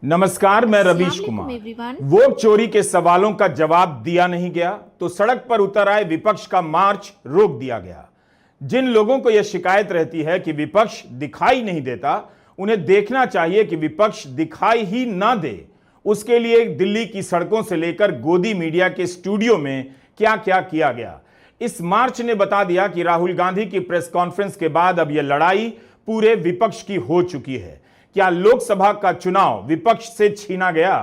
नमस्कार, मैं रवीश कुमार। वोट चोरी के सवालों का जवाब दिया नहीं गया तो सड़क पर उतर आए विपक्ष का मार्च रोक दिया गया। जिन लोगों को यह शिकायत रहती है कि विपक्ष दिखाई नहीं देता, उन्हें देखना चाहिए कि विपक्ष दिखाई ही ना दे, उसके लिए दिल्ली की सड़कों से लेकर गोदी मीडिया के स्टूडियो में क्या क्या किया गया। इस मार्च ने बता दिया कि राहुल गांधी की प्रेस कॉन्फ्रेंस के बाद अब यह लड़ाई पूरे विपक्ष की हो चुकी है। क्या लोकसभा का चुनाव विपक्ष से छीना गया?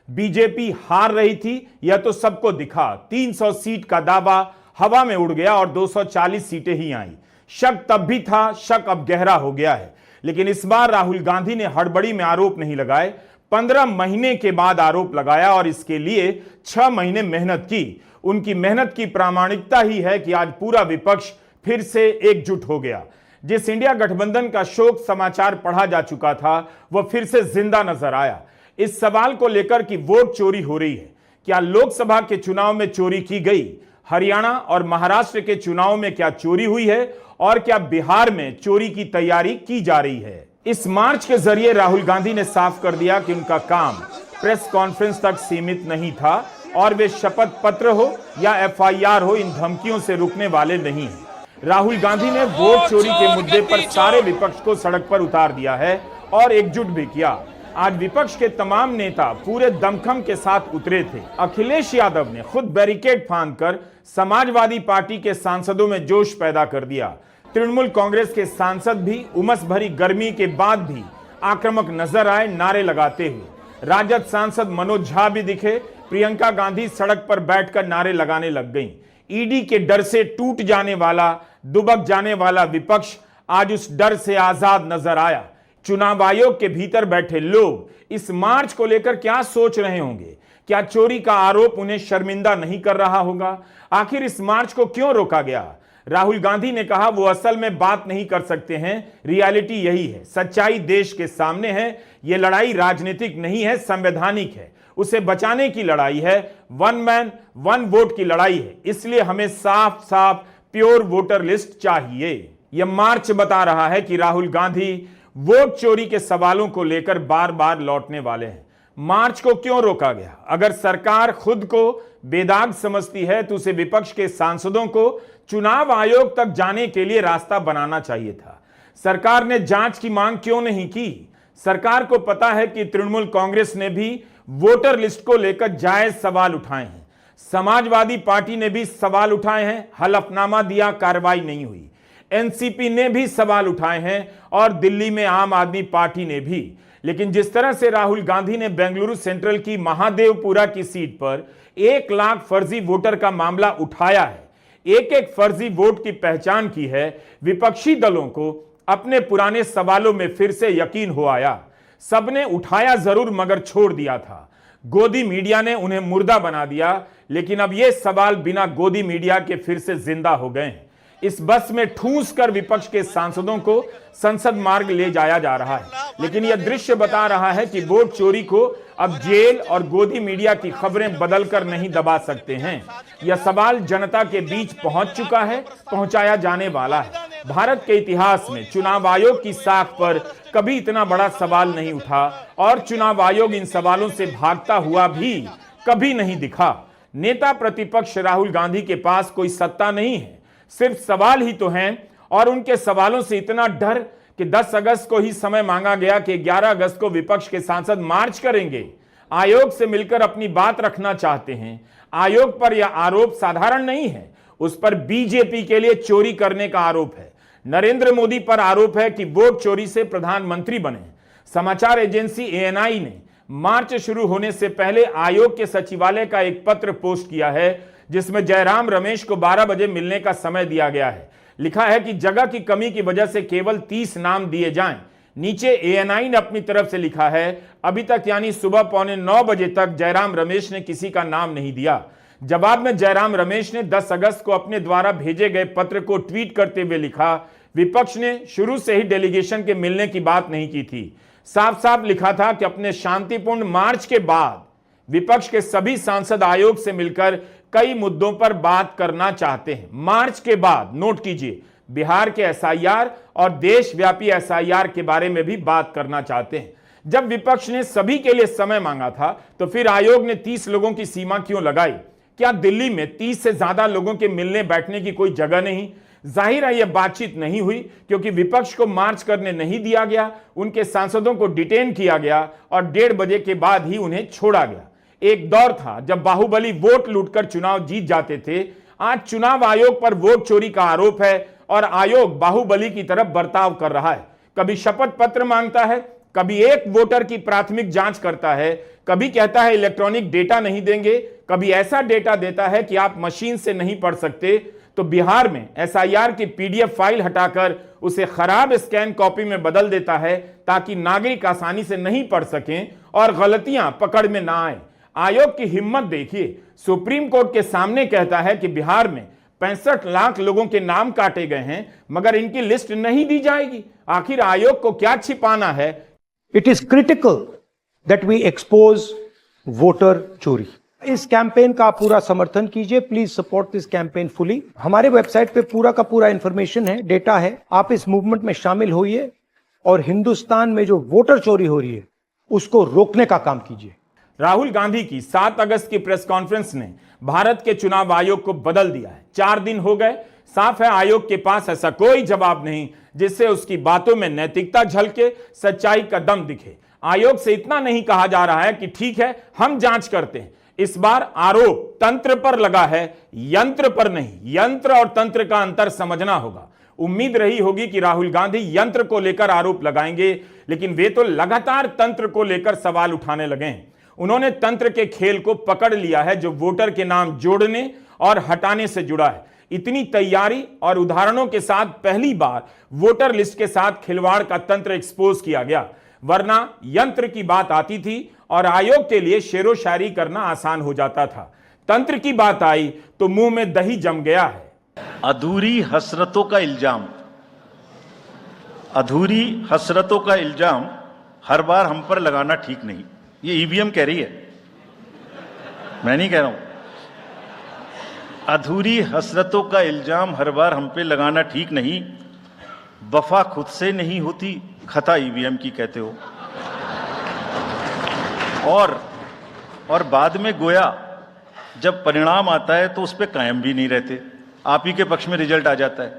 बीजेपी हार रही थी, यह तो सबको दिखा। 300 सीट का दावा हवा में उड़ गया और 240 सीटें ही आई। शक तब भी था, शक अब गहरा हो गया है। लेकिन इस बार राहुल गांधी ने हड़बड़ी में आरोप नहीं लगाए, 15 महीने के बाद आरोप लगाया और इसके लिए 6 महीने मेहनत की। उनकी मेहनत की प्रामाणिकता ही है कि आज पूरा विपक्ष फिर से एकजुट हो गया। जिस इंडिया गठबंधन का शोक समाचार पढ़ा जा चुका था, वह फिर से जिंदा नजर आया। इस सवाल को लेकर कि वोट चोरी हो रही है, क्या लोकसभा के चुनाव में चोरी की गई? हरियाणा और महाराष्ट्र के चुनाव में क्या चोरी हुई है? और क्या बिहार में चोरी की तैयारी की जा रही है? इस मार्च के जरिए राहुल गांधी ने साफ कर दिया कि उनका काम प्रेस कॉन्फ्रेंस तक सीमित नहीं था और वे शपथ पत्र हो या FIR हो, इन धमकियों से रुकने वाले नहीं हैं। राहुल गांधी ने वोट चोरी के मुद्दे पर सारे विपक्ष को सड़क पर उतार दिया है और एकजुट भी किया। आज विपक्ष के तमाम नेता पूरे दमखम के साथ उतरे थे। अखिलेश यादव ने खुद बैरिकेड फांदकर समाजवादी पार्टी के सांसदों में जोश पैदा कर दिया। तृणमूल कांग्रेस के सांसद भी उमस भरी गर्मी के बाद भी आक्रामक नजर आए, नारे लगाते हुए। राजद सांसद मनोज झा भी दिखे। प्रियंका गांधी सड़क पर बैठकर नारे लगाने लग गईं। ईडी के डर से टूट जाने वाला, दुबक जाने वाला विपक्ष आज उस डर से आजाद नजर आया। चुनाव आयोग के भीतर बैठे लोग इस मार्च को लेकर क्या सोच रहे होंगे? क्या चोरी का आरोप उन्हें शर्मिंदा नहीं कर रहा होगा? आखिर इस मार्च को क्यों रोका गया? राहुल गांधी ने कहा वो असल में बात नहीं कर सकते हैं। रियलिटी यही है, सच्चाई देश के सामने है। यह लड़ाई राजनीतिक नहीं है, संवैधानिक है। उसे बचाने की लड़ाई है, वन मैन वन वोट की लड़ाई है। इसलिए हमें साफ साफ प्योर वोटर लिस्ट चाहिए। यह मार्च बता रहा है कि राहुल गांधी वोट चोरी के सवालों को लेकर बार बार लौटने वाले हैं। मार्च को क्यों रोका गया? अगर सरकार खुद को बेदाग समझती है तो उसे विपक्ष के सांसदों को चुनाव आयोग तक जाने के लिए रास्ता बनाना चाहिए था। सरकार ने जांच की मांग क्यों नहीं की? सरकार को पता है कि तृणमूल कांग्रेस ने भी वोटर लिस्ट को लेकर जायज सवाल उठाए हैं। समाजवादी पार्टी ने भी सवाल उठाए हैं, हलफनामा दिया, कार्रवाई नहीं हुई। एनसीपी ने भी सवाल उठाए हैं और दिल्ली में आम आदमी पार्टी ने भी। लेकिन जिस तरह से राहुल गांधी ने बेंगलुरु सेंट्रल की महादेवपुरा की सीट पर 1 लाख फर्जी वोटर का मामला उठाया है, एक एक फर्जी वोट की पहचान की है, विपक्षी दलों को अपने पुराने सवालों में फिर से यकीन हो आया। सबने उठाया जरूर मगर छोड़ दिया था। गोदी मीडिया ने उन्हें मुर्दा बना दिया, लेकिन अब ये सवाल बिना गोदी मीडिया के फिर से जिंदा हो गए हैं। इस बस में ठूंस कर विपक्ष के सांसदों को संसद मार्ग ले जाया जा रहा है। लेकिन यह दृश्य बता रहा है कि वोट चोरी को अब जेल और गोदी मीडिया की खबरें बदलकर नहीं दबा सकते हैं। यह सवाल जनता के बीच पहुंच चुका है, पहुंचाया जाने वाला है। भारत के इतिहास में चुनाव आयोग की साख पर कभी इतना बड़ा सवाल नहीं उठा और चुनाव आयोग इन सवालों से भागता हुआ भी कभी नहीं दिखा। नेता प्रतिपक्ष राहुल गांधी के पास कोई सत्ता नहीं है, सिर्फ सवाल ही तो हैं। और उनके सवालों से इतना डर कि 10 अगस्त को ही समय मांगा गया कि 11 अगस्त को विपक्ष के सांसद मार्च करेंगे, आयोग से मिलकर अपनी बात रखना चाहते हैं। आयोग पर यह आरोप साधारण नहीं है, उस पर बीजेपी के लिए चोरी करने का आरोप है। नरेंद्र मोदी पर आरोप है कि वोट चोरी से प्रधानमंत्री बने। समाचार एजेंसी ANI ने मार्च शुरू होने से पहले आयोग के सचिवालय का एक पत्र पोस्ट किया है, जिसमें जयराम रमेश को 12 बजे मिलने का समय दिया गया है। लिखा है कि जगह की कमी की वजह से केवल 30 नाम दिए जाएं। नीचे ANI ने अपनी तरफ से लिखा है, अभी तक यानी सुबह 8:45 बजे तक जयराम रमेश ने किसी का नाम नहीं दिया। जवाब में जयराम रमेश ने 10 अगस्त को अपने द्वारा भेजे गए पत्र को ट्वीट करते हुए लिखा, विपक्ष ने शुरू से ही डेलीगेशन के मिलने की बात नहीं की थी। साफ साफ लिखा था कि अपने शांतिपूर्ण मार्च के बाद विपक्ष के सभी सांसद आयोग से मिलकर कई मुद्दों पर बात करना चाहते हैं। मार्च के बाद नोट कीजिए, बिहार के SIR और देशव्यापी SIR के बारे में भी बात करना चाहते हैं। जब विपक्ष ने सभी के लिए समय मांगा था तो फिर आयोग ने 30 लोगों की सीमा क्यों लगाई? क्या दिल्ली में 30 से ज्यादा लोगों के मिलने बैठने की कोई जगह नहीं? जाहिर है यह बातचीत नहीं हुई क्योंकि विपक्ष को मार्च करने नहीं दिया गया, उनके सांसदों को डिटेन किया गया और 1:30 बजे के बाद ही उन्हें छोड़ा गया। एक दौर था जब बाहुबली वोट लूटकर चुनाव जीत जाते थे। आज चुनाव आयोग पर वोट चोरी का आरोप है और आयोग बाहुबली की तरफ बर्ताव कर रहा है। कभी शपथ पत्र मांगता है, कभी एक वोटर की प्राथमिक जांच करता है, कभी कहता है इलेक्ट्रॉनिक डेटा नहीं देंगे, कभी ऐसा डेटा देता है कि आप मशीन से नहीं पढ़ सकते। तो बिहार में एसआईआर की पीडीएफ फाइल हटाकर उसे खराब स्कैन कॉपी में बदल देता है ताकि नागरिक आसानी से नहीं पढ़ सकें और गलतियां पकड़ में ना आए। आयोग की हिम्मत देखिए, सुप्रीम कोर्ट के सामने कहता है कि बिहार में 65 लाख लोगों के नाम काटे गए हैं मगर इनकी लिस्ट नहीं दी जाएगी। आखिर आयोग को क्या छिपाना है? It is critical that we expose voter चोरी। इस कैंपेन का पूरा समर्थन कीजिए, please support this campaign fully. हमारे वेबसाइट पे पूरा का पूरा इंफॉर्मेशन है, डेटा है। आप इस मूवमेंट में शामिल होइए और हिंदुस्तान में जो वोटर चोरी हो रही है उसको रोकने का काम कीजिए। राहुल गांधी की 7 अगस्त की प्रेस कॉन्फ्रेंस ने भारत के चुनाव आयोग को बदल दिया है। 4 दिन हो गए, साफ है आयोग के पास ऐसा कोई जवाब नहीं जिससे उसकी बातों में नैतिकता झलके, सच्चाई का दम दिखे। आयोग से इतना नहीं कहा जा रहा है कि ठीक है हम जांच करते हैं। इस बार आरोप तंत्र पर लगा है, यंत्र पर नहीं। यंत्र और तंत्र का अंतर समझना होगा। उम्मीद रही होगी कि राहुल गांधी यंत्र को लेकर आरोप लगाएंगे, लेकिन वे तो लगातार तंत्र को लेकर सवाल उठाने लगे हैं। उन्होंने तंत्र के खेल को पकड़ लिया है जो वोटर के नाम जोड़ने और हटाने से जुड़ा है। इतनी तैयारी और उदाहरणों के साथ पहली बार वोटर लिस्ट के साथ खिलवाड़ का तंत्र एक्सपोज किया गया, वरना यंत्र की बात आती थी और आयोग के लिए शेरो शायरी करना आसान हो जाता था। तंत्र की बात आई तो मुंह में दही जम गया है। अधूरी हसरतों का इल्जाम, अधूरी हसरतों का इल्जाम हर बार हम पर लगाना ठीक नहीं। ये ईवीएम कह रही है, मैं नहीं कह रहा हूं। अधूरी हसरतों का इल्जाम हर बार हम पे लगाना ठीक नहीं। वफा खुद से नहीं होती, खता ईवीएम की कहते हो। और बाद में गोया जब परिणाम आता है तो उस पर कायम भी नहीं रहते, आप ही के पक्ष में रिजल्ट आ जाता है।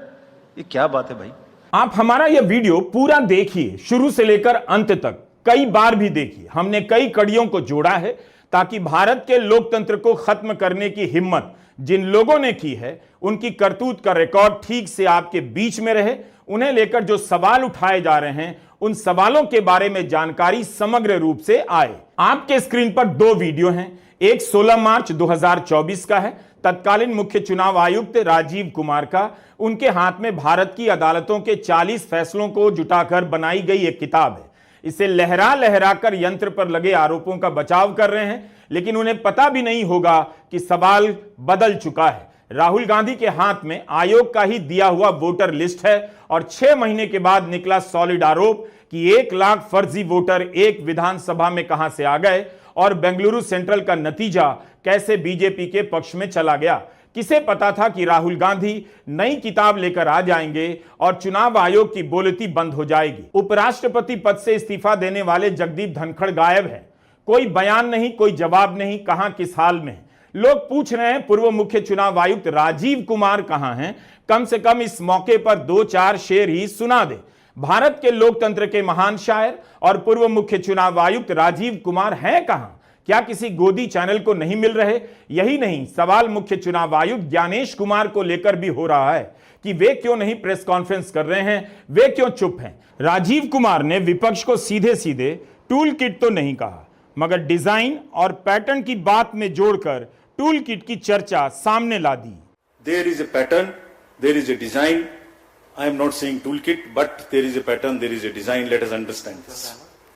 ये क्या बात है भाई? आप हमारा यह वीडियो पूरा देखिए, शुरू से लेकर अंत तक, कई बार भी देखिए। हमने कई कड़ियों को जोड़ा है ताकि भारत के लोकतंत्र को खत्म करने की हिम्मत जिन लोगों ने की है उनकी करतूत का रिकॉर्ड ठीक से आपके बीच में रहे। उन्हें लेकर जो सवाल उठाए जा रहे हैं उन सवालों के बारे में जानकारी समग्र रूप से आए। आपके स्क्रीन पर 2 वीडियो हैं। एक 16 मार्च 2024 का है, तत्कालीन मुख्य चुनाव आयुक्त राजीव कुमार का। उनके हाथ में भारत की अदालतों के 40 फैसलों को जुटाकर बनाई गई एक किताब है। इसे लहरा लहरा कर यंत्र पर लगे आरोपों का बचाव कर रहे हैं, लेकिन उन्हें पता भी नहीं होगा कि सवाल बदल चुका है। राहुल गांधी के हाथ में आयोग का ही दिया हुआ वोटर लिस्ट है और 6 महीने के बाद निकला सॉलिड आरोप कि 1 लाख फर्जी वोटर एक विधानसभा में कहां से आ गए और बेंगलुरु सेंट्रल का नतीजा कैसे बीजेपी के पक्ष में चला गया। किसे पता था कि राहुल गांधी नई किताब लेकर आ जाएंगे और चुनाव आयोग की बोलती बंद हो जाएगी। उपराष्ट्रपति पद से इस्तीफा देने वाले जगदीप धनखड़ गायब है, कोई बयान नहीं, कोई जवाब नहीं, कहां किस हाल में। लोग पूछ रहे हैं पूर्व मुख्य चुनाव आयुक्त राजीव कुमार कहां हैं? कम से कम इस मौके पर 2-4 शेर ही सुना दे। भारत के लोकतंत्र के महान शायर और पूर्व मुख्य चुनाव आयुक्त राजीव कुमार हैं कहां? क्या किसी गोदी चैनल को नहीं मिल रहे? यही नहीं, सवाल मुख्य चुनाव आयुक्त ज्ञानेश कुमार को लेकर भी हो रहा है कि वे क्यों नहीं प्रेस कॉन्फ्रेंस कर रहे हैं, वे क्यों चुप हैं। राजीव कुमार ने विपक्ष को सीधे सीधे टूल किट तो नहीं कहा, मगर डिजाइन और पैटर्न की बात में जोड़कर टूल किट की चर्चा सामने ला दी। There is a pattern, there is a design. I am not saying toolkit, but there is a pattern, there is a design. Let us understand this.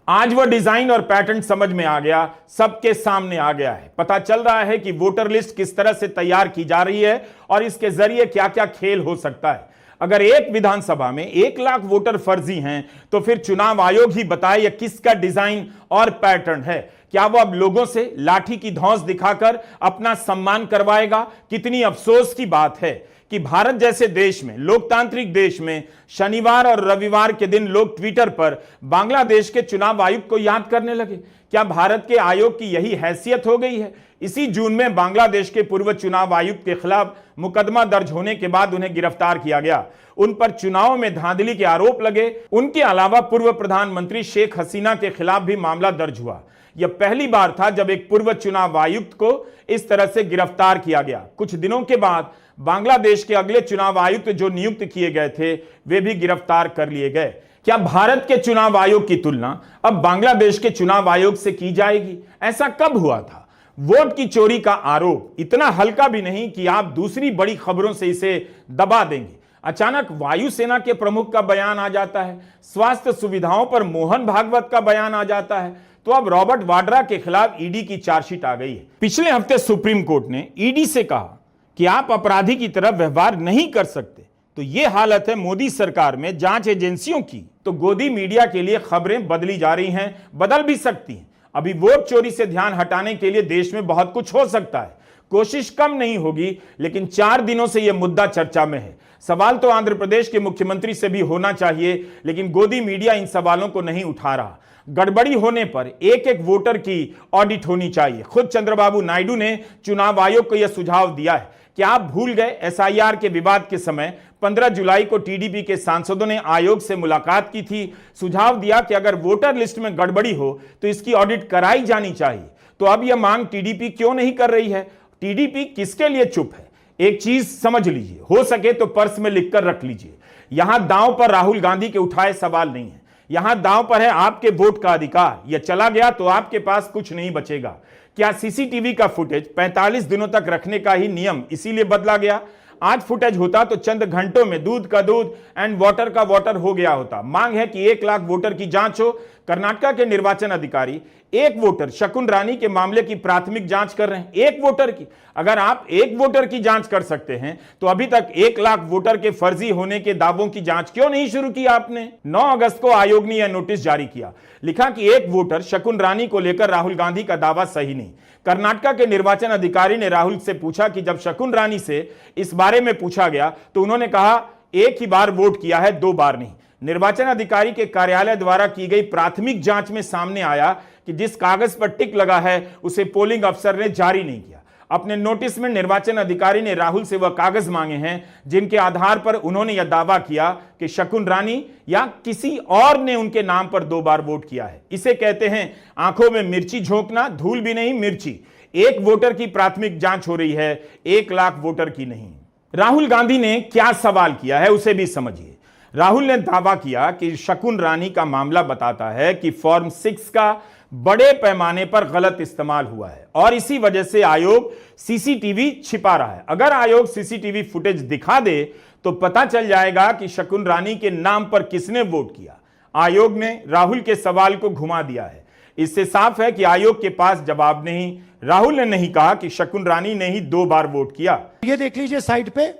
आज वह डिजाइन और पैटर्न समझ में आ गया, सबके सामने आ गया है। पता चल रहा है कि वोटर लिस्ट किस तरह से तैयार की जा रही है और इसके जरिए क्या क्या खेल हो सकता है। अगर एक विधानसभा में 1 लाख वोटर फर्जी हैं तो फिर चुनाव आयोग ही बताए यह किसका डिजाइन और पैटर्न है। क्या वो अब लोगों से लाठी की धौंस दिखाकर अपना सम्मान करवाएगा? कितनी अफसोस की बात है कि भारत जैसे देश में, लोकतांत्रिक देश में, शनिवार और रविवार के दिन लोग ट्विटर पर बांग्लादेश के चुनाव आयुक्त को याद करने लगे। क्या भारत के आयोग की यही हैसियत हो गई है? इसी जून में बांग्लादेश के पूर्व चुनाव आयुक्त के खिलाफ मुकदमा दर्ज होने के बाद उन्हें गिरफ्तार किया गया। उन पर चुनाव में धांधली के आरोप लगे। उनके अलावा पूर्व प्रधानमंत्री शेख हसीना के खिलाफ भी मामला दर्ज हुआ। यह पहली बार था जब एक पूर्व चुनाव आयुक्त को इस तरह से गिरफ्तार किया गया। कुछ दिनों के बाद बांग्लादेश के अगले चुनाव आयुक्त जो नियुक्त किए गए थे, वे भी गिरफ्तार कर लिए गए। क्या भारत के चुनाव आयोग की तुलना अब बांग्लादेश के चुनाव आयोग से की जाएगी? ऐसा कब हुआ था? वोट की चोरी का आरोप इतना हल्का भी नहीं कि आप दूसरी बड़ी खबरों से इसे दबा देंगे। अचानक वायुसेना के प्रमुख का बयान आ जाता है, स्वास्थ्य सुविधाओं पर मोहन भागवत का बयान आ जाता है, तो अब रॉबर्ट वाड्रा के खिलाफ ईडी की चार्जशीट आ गई है। पिछले हफ्ते सुप्रीम कोर्ट ने ईडी से कहा कि आप अपराधी की तरह व्यवहार नहीं कर सकते। तो यह हालत है मोदी सरकार में जांच एजेंसियों की। तो गोदी मीडिया के लिए खबरें बदली जा रही हैं, बदल भी सकती हैं। अभी वोट चोरी से ध्यान हटाने के लिए देश में बहुत कुछ हो सकता है, कोशिश कम नहीं होगी, लेकिन 4 दिनों से यह मुद्दा चर्चा में है। सवाल तो आंध्र प्रदेश के मुख्यमंत्री से भी होना चाहिए, लेकिन गोदी मीडिया इन सवालों को नहीं उठा रहा। गड़बड़ी होने पर एक एक वोटर की ऑडिट होनी चाहिए। खुद चंद्रबाबू नायडू ने चुनाव आयोग को यह सुझाव दिया है कि आप भूल गए, एसआईआर के विवाद के समय 15 जुलाई को टीडीपी के सांसदों ने आयोग से मुलाकात की थी। सुझाव दिया कि अगर वोटर लिस्ट में गड़बड़ी हो तो इसकी ऑडिट कराई जानी चाहिए। तो अब यह मांग टीडीपी क्यों नहीं कर रही है? टीडीपी किसके लिए चुप है? एक चीज समझ लीजिए, हो सके तो पर्स में लिखकर रख लीजिए। यहां दांव पर राहुल गांधी के उठाए सवाल नहीं है, यहां दांव पर है आपके वोट का अधिकार। यह चला गया तो आपके पास कुछ नहीं बचेगा। क्या सीसीटीवी का फुटेज 45 दिनों तक रखने का ही नियम इसीलिए बदला गया? आज फुटेज होता तो चंद घंटों में दूध का दूध एंड वाटर का वाटर हो गया होता। मांग है कि 1 लाख वोटर की जांच हो। कर्नाटका के निर्वाचन अधिकारी एक वोटर शकुन रानी के मामले की प्राथमिक जांच कर रहे हैं। एक वोटर की, अगर आप एक वोटर की जांच कर सकते हैं तो अभी तक 1 लाख वोटर के फर्जी होने के दावों की जांच क्यों नहीं शुरू की आपने? 9 अगस्त को आयोग ने यह नोटिस जारी किया। लिखा कि एक वोटर शकुन रानी को लेकर राहुल गांधी का दावा सही नहीं। कर्नाटका के निर्वाचन अधिकारी ने राहुल से पूछा कि जब शकुन रानी से इस बारे में पूछा गया तो उन्होंने कहा एक ही बार वोट किया है, 2 बार नहीं। निर्वाचन अधिकारी के कार्यालय द्वारा की गई प्राथमिक जांच में सामने आया कि जिस कागज पर टिक लगा है उसे पोलिंग अफसर ने जारी नहीं किया। अपने नोटिस में निर्वाचन अधिकारी ने राहुल से वह कागज मांगे हैं जिनके आधार पर उन्होंने यह दावा किया कि शकुन रानी या किसी और ने उनके नाम पर 2 बार वोट किया है। इसे कहते हैं आंखों में मिर्ची झोंकना, धूल भी नहीं मिर्ची। एक वोटर की प्राथमिक जांच हो रही है, 1 लाख वोटर की नहीं। राहुल गांधी ने क्या सवाल किया है उसे भी समझिए। राहुल ने दावा किया कि शकुन रानी का मामला बताता है कि फॉर्म 6 का बड़े पैमाने पर गलत इस्तेमाल हुआ है और इसी वजह से आयोग सीसीटीवी छिपा रहा है। अगर आयोग सीसीटीवी फुटेज दिखा दे तो पता चल जाएगा कि शकुन रानी के नाम पर किसने वोट किया। आयोग ने राहुल के सवाल को घुमा दिया है। इससे साफ है कि आयोग के पास जवाब नहीं। राहुल ने नहीं कहा कि शकुन रानी ने ही 2 बार वोट किया। ये देख लीजिए साइड पे,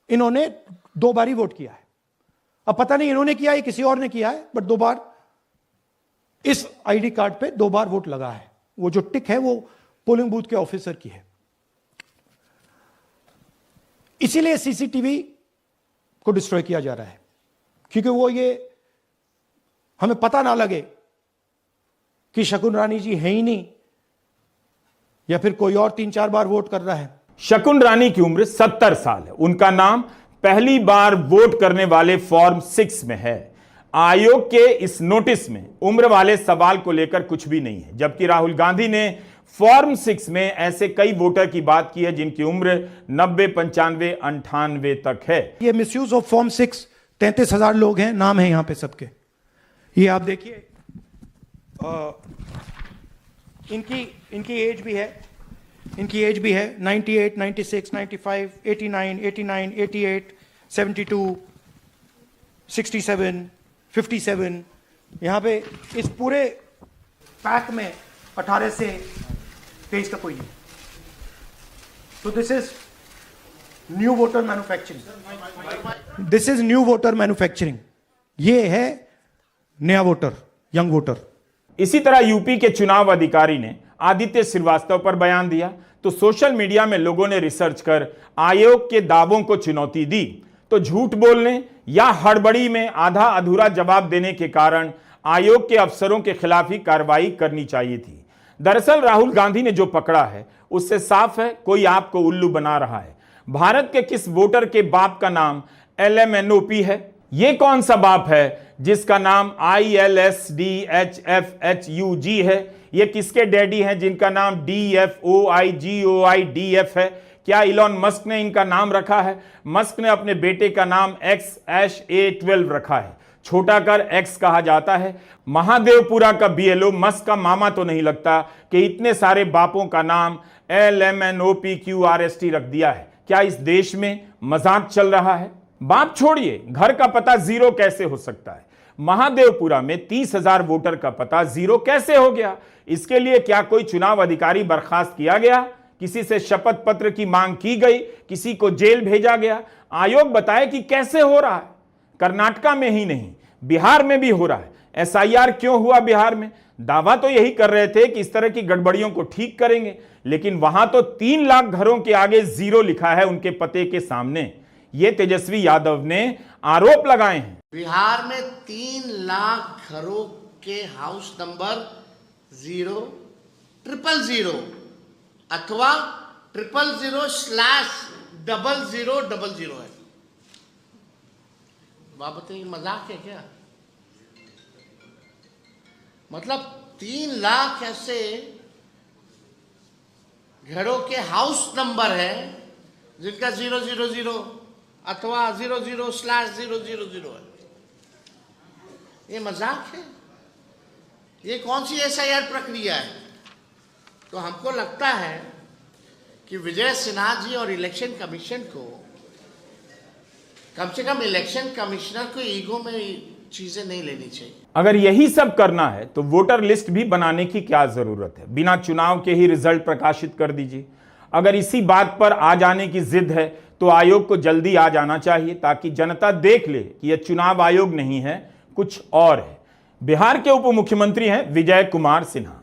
इन्होंने 2 बार ही वोट किया है। अब पता नहीं इन्होंने किया है किसी और ने किया है, बट 2 बार इस आईडी कार्ड पे 2 बार वोट लगा है। वो जो टिक है वो पोलिंग बूथ के ऑफिसर की है। इसीलिए सीसीटीवी को डिस्ट्रॉय किया जा रहा है, क्योंकि वो ये हमें पता ना लगे कि शकुन रानी जी है ही नहीं या फिर कोई और 3-4 बार वोट कर रहा है। शकुन रानी की उम्र 70 साल है। उनका नाम पहली बार वोट करने वाले फॉर्म 6 में है। आयोग के इस नोटिस में उम्र वाले सवाल को लेकर कुछ भी नहीं है, जबकि राहुल गांधी ने फॉर्म 6 में ऐसे कई वोटर की बात की है जिनकी उम्र 90, 95, 98 तक है। ये मिसयूज ऑफ फॉर्म 6 33,000 लोग हैं, नाम है यहां पे सबके। ये आप देखिए, इनकी एज भी है, 98, 96, 95, 89, 88, 72, 67, 57। यहां पे इस पूरे पैक में 18 से 23 का कोई नहीं। तो this is new voter manufacturing. This is new voter manufacturing. ये है नया वोटर, यंग वोटर। इसी तरह यूपी के चुनाव अधिकारी ने आदित्य श्रीवास्तव पर बयान दिया। तो सोशल मीडिया में लोगों ने रिसर्च कर आयोग के दावों को चुनौती दी। तो झूठ बोलने या हड़बड़ी में आधा अधूरा जवाब देने के कारण आयोग के अफसरों के खिलाफ ही कार्रवाई करनी चाहिए थी। दरअसल राहुल गांधी ने जो पकड़ा है उससे साफ है कोई आपको उल्लू बना रहा है। भारत के किस वोटर के बाप का नाम LMNOP है? ये कौन सा बाप है जिसका नाम ILSDHFHUG है? ये किसके डैडी हैं जिनका नाम DFOIGOIDF है? क्या इलॉन मस्क ने इनका नाम रखा है? मस्क ने अपने बेटे का नाम XA12 रखा है, छोटा कर X कहा जाता है। महादेवपुरा का BLO मस्क का मामा तो नहीं लगता कि इतने सारे बापों का नाम LMNOPQRST रख दिया है। क्या इस देश में मजाक चल रहा है? बाप छोड़िए, घर का पता जीरो कैसे हो सकता है? महादेवपुरा में 30,000 वोटर का पता जीरो कैसे हो गया? इसके लिए क्या कोई चुनाव अधिकारी बर्खास्त किया गया? किसी से शपथ पत्र की मांग की गई? किसी को जेल भेजा गया? आयोग बताए कि कैसे हो रहा है। कर्नाटका में ही नहीं, बिहार में भी हो रहा है। SIR क्यों हुआ बिहार में? दावा तो यही कर रहे थे कि इस तरह की गड़बड़ियों को ठीक करेंगे, लेकिन वहां तो 3 लाख घरों के आगे जीरो लिखा है उनके पते के सामने। ये तेजस्वी यादव ने आरोप लगाए हैं। बिहार में 3 लाख घरों के हाउस नंबर 00000 अथवा 000/0000 है। आप बताइए मजाक है क्या? मतलब 3 लाख ऐसे घरों के हाउस नंबर है जिनका 000 अथवा 00/000 है। ये मजाक है? ये कौन सी SIR प्रक्रिया है? तो हमको लगता है कि विजय सिन्हा जी और इलेक्शन कमीशन को कम से कम इलेक्शन कमिश्नर को ईगो में चीजें नहीं लेनी चाहिए। अगर यही सब करना है तो वोटर लिस्ट भी बनाने की क्या जरूरत है? बिना चुनाव के ही रिजल्ट प्रकाशित कर दीजिए। अगर इसी बात पर आ जाने की जिद है तो आयोग को जल्दी आ जाना चाहिए ताकि जनता देख ले कि यह चुनाव आयोग नहीं है, कुछ और है। बिहार के उप मुख्यमंत्री हैं विजय कुमार सिन्हा।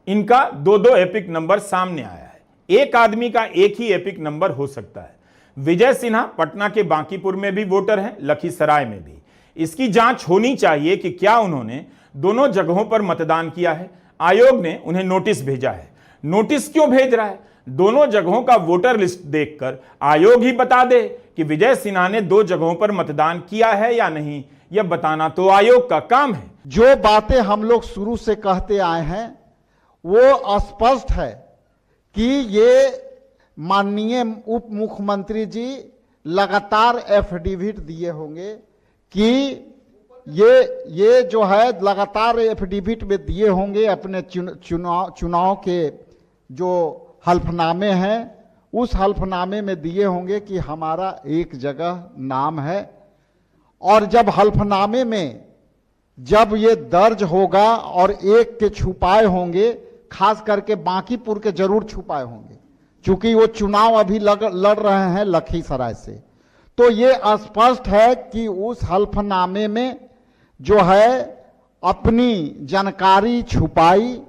इनका 2 एपिक नंबर सामने आया है। एक आदमी का एक ही एपिक नंबर हो सकता है। विजय सिन्हा पटना के बांकीपुर में भी वोटर हैं, लखीसराय में भी। इसकी जांच होनी चाहिए कि क्या उन्होंने दोनों जगहों पर मतदान किया है। आयोग ने उन्हें नोटिस भेजा है। नोटिस क्यों भेज रहा है? दोनों जगहों का वोटर लिस्ट देखकर आयोग ही बता दे कि विजय सिन्हा ने 2 जगहों पर मतदान किया है या नहीं, यह बताना तो आयोग का काम है। जो बातें हम लोग शुरू से कहते आए हैं वो स्पष्ट है कि ये माननीय उप मुख्यमंत्री जी लगातार एफिडेविट दिए होंगे कि ये जो है लगातार एफिडेविट में दिए होंगे अपने चुनाव के जो हल्फनामे हैं, उस हल्फनामे में दिए होंगे कि हमारा एक जगह नाम है। और जब हल्फनामे में जब ये दर्ज होगा और एक के छुपाए होंगे, खास करके बांकीपुर के जरूर छुपाए होंगे क्योंकि वो चुनाव अभी लड़ रहे हैं लखीसराय से, तो ये स्पष्ट है कि उस हल्फनामे में जो है अपनी जानकारी छुपाई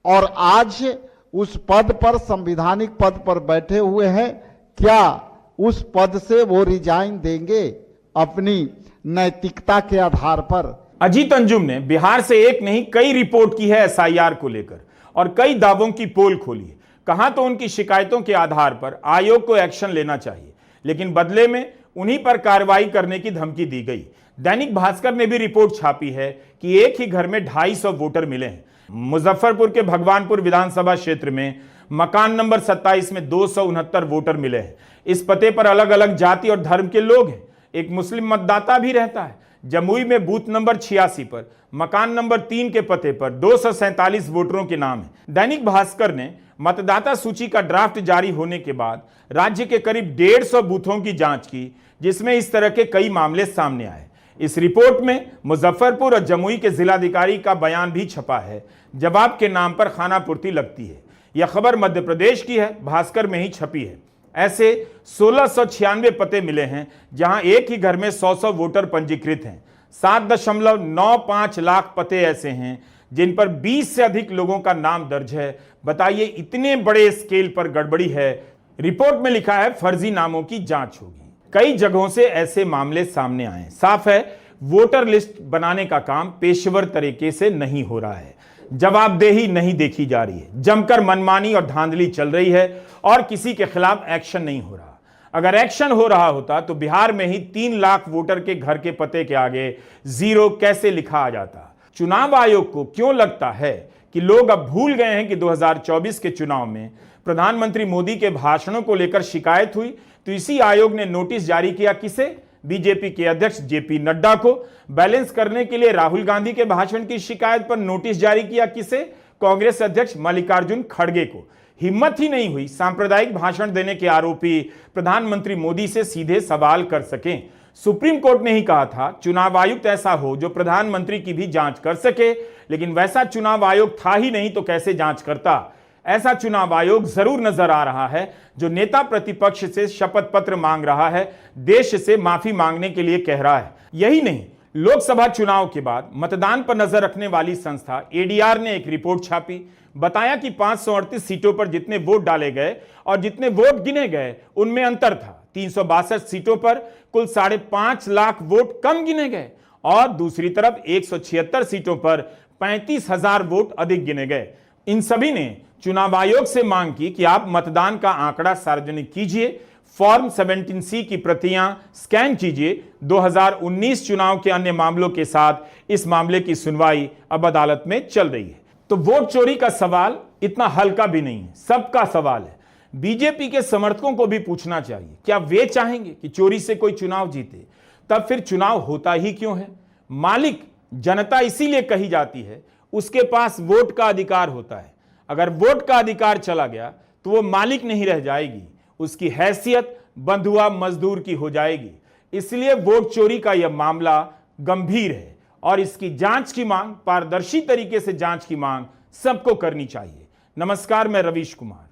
और आज उस पद पर, संवैधानिक पद पर बैठे हुए हैं। क्या उस पद से वो रिजाइन देंगे अपनी नैतिकता के आधार पर? अजीत अंजुम ने बिहार से एक नहीं कई रिपोर्ट की है SIR को लेकर और कई दावों की पोल खोली है। कहा तो उनकी शिकायतों के आधार पर आयोग को एक्शन लेना चाहिए, लेकिन बदले में उन्हीं पर कार्रवाई करने की धमकी दी गई। दैनिक भास्कर ने भी रिपोर्ट छापी है कि एक ही घर में 250 वोटर मिले हैं। मुजफ्फरपुर के भगवानपुर विधानसभा क्षेत्र में मकान नंबर 27 में 269 वोटर मिले हैं। इस पते पर अलग अलग जाति और धर्म के लोग हैं। एक मुस्लिम मतदाता भी रहता है। जमुई में बूथ नंबर 86 पर मकान नंबर 3 के पते पर 247 वोटरों के नाम हैं। दैनिक भास्कर ने मतदाता सूची का ड्राफ्ट जारी होने के बाद राज्य के करीब 150 बूथों की जांच की, जिसमें इस तरह के कई मामले सामने आए। इस रिपोर्ट में मुजफ्फरपुर और जमुई के जिलाधिकारी का बयान भी छपा है। जवाब के नाम पर खानापूर्ति लगती है। यह खबर मध्य प्रदेश की है, भास्कर में ही छपी है। ऐसे 1696 पते मिले हैं जहां एक ही घर में 100 वोटर पंजीकृत हैं। 7.95 लाख पते ऐसे हैं जिन पर 20 से अधिक लोगों का नाम दर्ज है। बताइए, इतने बड़े स्केल पर गड़बड़ी है। रिपोर्ट में लिखा है फर्जी नामों की जांच होगी। कई जगहों से ऐसे मामले सामने आए। साफ है, वोटर लिस्ट बनाने का काम पेशेवर तरीके से नहीं हो रहा है। जवाबदेही नहीं देखी जा रही है। जमकर मनमानी और धांधली चल रही है और किसी के खिलाफ एक्शन नहीं हो रहा। अगर एक्शन हो रहा होता तो बिहार में ही 3 लाख वोटर के घर के पते के आगे 0 कैसे लिखा आ जाता। चुनाव आयोग को क्यों लगता है कि लोग अब भूल गए हैं कि 2024 के चुनाव में प्रधानमंत्री मोदी के भाषणों को लेकर शिकायत हुई, तो इसी आयोग ने नोटिस जारी किया किसे? बीजेपी के अध्यक्ष जेपी नड्डा को। बैलेंस करने के लिए राहुल गांधी के भाषण की शिकायत पर नोटिस जारी किया किसे? कांग्रेस अध्यक्ष मल्लिकार्जुन खड़गे को। हिम्मत ही नहीं हुई सांप्रदायिक भाषण देने के आरोपी प्रधानमंत्री मोदी से सीधे सवाल कर सकें। सुप्रीम कोर्ट ने ही कहा था चुनाव आयुक्त ऐसा हो जो प्रधानमंत्री की भी जांच कर सके, लेकिन वैसा चुनाव आयोग था ही नहीं तो कैसे जांच करता। ऐसा चुनाव आयोग जरूर नजर आ रहा है जो नेता प्रतिपक्ष से शपथ पत्र मांग रहा है, देश से माफी मांगने के लिए कह रहा है। यही नहीं, लोकसभा चुनाव के बाद मतदान पर नजर रखने वाली संस्था एडीआर ने एक रिपोर्ट छापी। बताया कि 538 सीटों पर जितने वोट डाले गए और जितने वोट गिने गए उनमें अंतर था। 362 सीटों पर कुल 5.5 लाख वोट कम गिने गए और दूसरी तरफ 176 सीटों पर 35,000 वोट अधिक गिने गए। इन सभी ने चुनाव आयोग से मांग की कि आप मतदान का आंकड़ा सार्वजनिक कीजिए, फॉर्म 17C की प्रतियां स्कैन कीजिए। 2019 चुनाव के अन्य मामलों के साथ इस मामले की सुनवाई अब अदालत में चल रही है। तो वोट चोरी का सवाल इतना हल्का भी नहीं है, सबका सवाल है। बीजेपी के समर्थकों को भी पूछना चाहिए, क्या वे चाहेंगे कि चोरी से कोई चुनाव जीते? तब फिर चुनाव होता ही क्यों है? मालिक जनता इसीलिए कही जाती है, उसके पास वोट का अधिकार होता है। अगर वोट का अधिकार चला गया तो वो मालिक नहीं रह जाएगी, उसकी हैसियत बंधुआ मजदूर की हो जाएगी। इसलिए वोट चोरी का यह मामला गंभीर है और इसकी जांच की मांग, पारदर्शी तरीके से जांच की मांग सबको करनी चाहिए। नमस्कार, मैं रवीश कुमार।